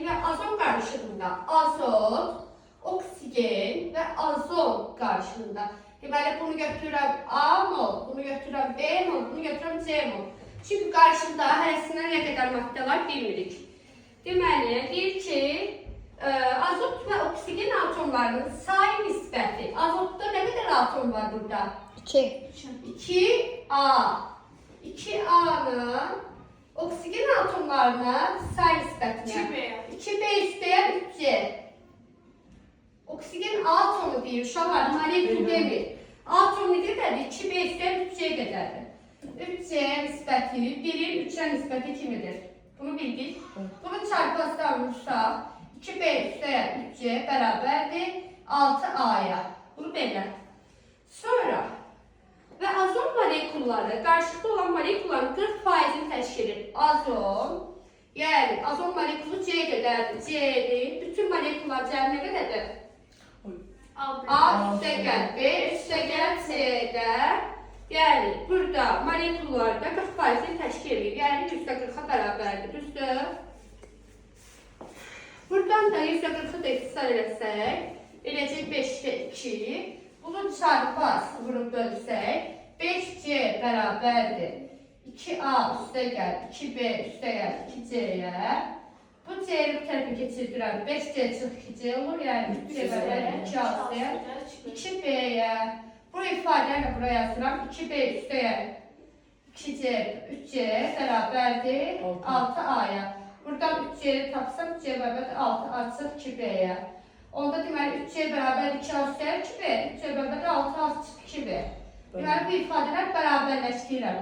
ve azot qarışığında azot, oksigen ve azot qarışığında. Deməli, bunu götürürəm A mol, bunu götürürəm B mol, bunu götürürəm C mol. Çünki qarşıda hərəsindən nə qədər maddə var bilmirik. Deməli, deyir ki, azot və oksigen atomlarının sayı nisbəti. Azotda nə qədər atom var burada? 2. 2A. 2A'nın oksigen atomlarına sayı nisbətinə. 2B üstəyən 3C. Oksigen atomu deyir, uşaqlar, molekül demir. Atom nə qədərdir? 2B üstəyən 3C qədərdir. 3C nisbəti 1-in 3-ə nisbəti kimidir? Bunu bildik. Bunu çarpazlarmışaq. 2B üstəyən 3C bərabərdir 6A'ya. Bunu belə. Sonra və azon molekulları, qarşılıqda olan molekulların 40%-ni təşkil edir. Azon, yəni azon molekulu C qədərdir. C'nin bütün molekullar cəmi nə qədərdir? A üstəgəl, B üstəgəl, C'də. Yəni burada molekullarda 40%-ni təşkil edir. Yəni %40-a bərabərdir. Düzdür? Buradan da %40-ı da ixtisar eləsək, eləcək 5-də 2. Bunu çarpaz vurub bölsək, 5C bərabərdir 2A üstəgəl, 2B üstəgəl 2C'yə. Bu C'yi bu tərəfə keçirdirəm. 5C çıx 2C olur, yəni 3C bərabərdir 2A üstəgəl 2B'yə. Bu ifadəni bura yazıram. 2B üstəgəl 2C, 3C bərabərdir 6A'ya. Buradan 3C'yi tapsam, 3C bərabərdir 6A çıx 2B'yə. Onda deməli 3C bərabər 2A üstəgəl 2B, 3C bərabər 6A çıx 2B. Deməli bu ifadələr bərabərləşdirirəm.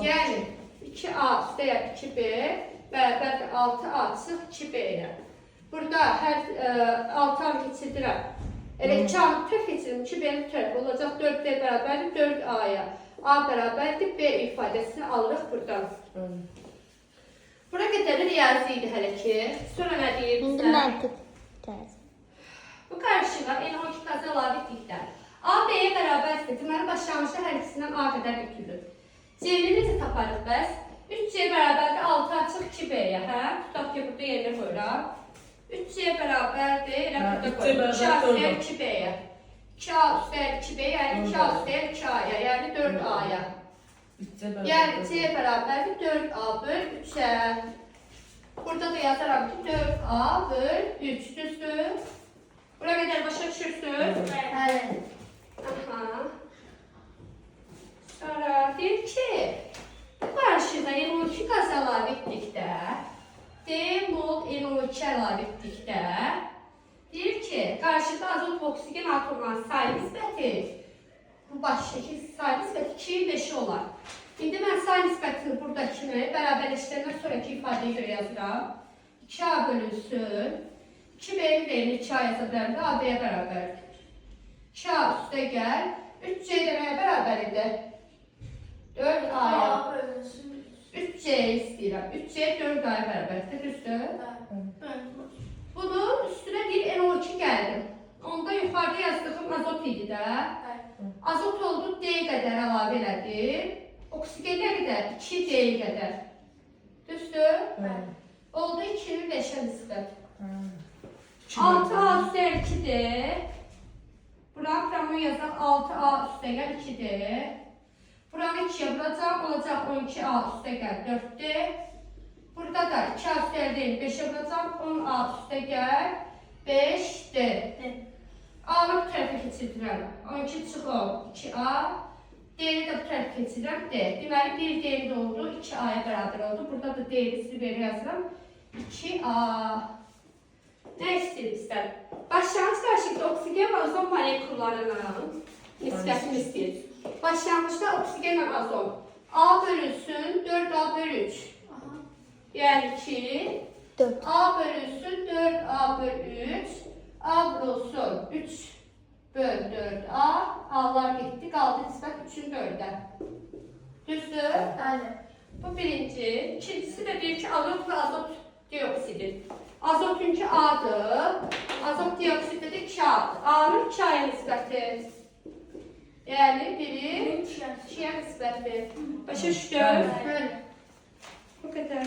Yəni 2A üstəgəl 2B bərabər 6A çıx 2B-yə. Burada hər 6-anı keçirdirəm. Elə 2-anı töv keçirim, 2B-ni töv olacaq 4B bərabərdir 4A-ya. A bərabərdir B ifadəsini alırıq buradan. Bura qədər riyazi idi hələ ki. Sonra nə deyir bizə? İndi məntiq. Bu qarşığa NO2 qazı əlavə etdikdə A, B-yə bərabərdir. Deməli, başlanmışda hər ikisindən A qədər götürülür. C-ni necə taparıq bəs? 3C bərabərdir 6A çıx 2B-yə, hə? Tutaq ki, burada yerinə qoyuram. 3C bərabərdir, elə burada qoyuram. 2A üstəyər 2B-yə. 2A üstəyər 2B, yəni 2A üstəyər 2A-ya, yəni 4A-ya. Yəni C bərabərdir 4A böl 3-ə. Burada da yazaram ki 4A böl 3, düzdür? Bura qədər başa düşürsün? Bəli. Aha. Sonra deyir ki, bu qarşıda NO2 qaz əlavə etdikdə, D mol NO2 əlavə etdikdə, deyir ki, qarşıda azot və oksigen atomlarının sayı nisbəti, bu başdakı sayı nisbəti 2-in 5-i olar. İndi mən sayı nisbətini buradakini bərabərləşdirəndən sonraki ifadəyə görə yazıram. 2A bölünsün. 2B'nin değerini 2A yaza bilərəm də A-B'yə bərabərdir. 2A üstəgəl 3C deməyə bərabər idi. 4A'ya 3C istəyirəm. 3C 4A'ya bərabərdir, düzdür? Bunun üstünə deyir NO2 gəldim. Onda yuxarıda yazdığım azot idi də. Azot oldu D qədər əlavə elədim. Oksigen nə qədər? 2D qədər. Düzdür? Oldu 2-nin 5-ə nisbət. 6A üstəgəl 2D. Buranı yazaq 6A üstəgəl 2D. Buranı 2-yə vuracaq, olacaq 12A üstəgəl 4D. Burada da 2A üstəgəl deyil, 5-ə vuracaq, 10A üstəgəl 5D. A-nı bu tərəfə keçirdirəm. 12 çıx 10, 2A. D-ni də bu tərəfə keçirdirəm, D. Deməli, 1 D-ni oldu, 2A-ya bərabər oldu. Burada da D-ni sizi belə yazıram. 2A. Nə istəyir bizdən? Başlanğıc qarşılıqda oksigen və azon molekullarının nisbətini istəyir. Başlanğıcda oksigen və azon. A bölünsün 4A böl 3. Yəni ki, A bölünsün 4A böl 3. A vurulsun 3 böl 4A. A'lar getdi, qaldı nisbət 3-ün 4-ə. Düzdür? Bəli. Bu birinci. İkincisi də deyir ki, azot və azot dioksidir. Azotunki A'dır. Azot dioksiddə də 2A'dır. A'nın 2A'ya nisbəti. Yəni biri 2'ye nisbəti. Başa düşdün? Bəli. Bu qədər.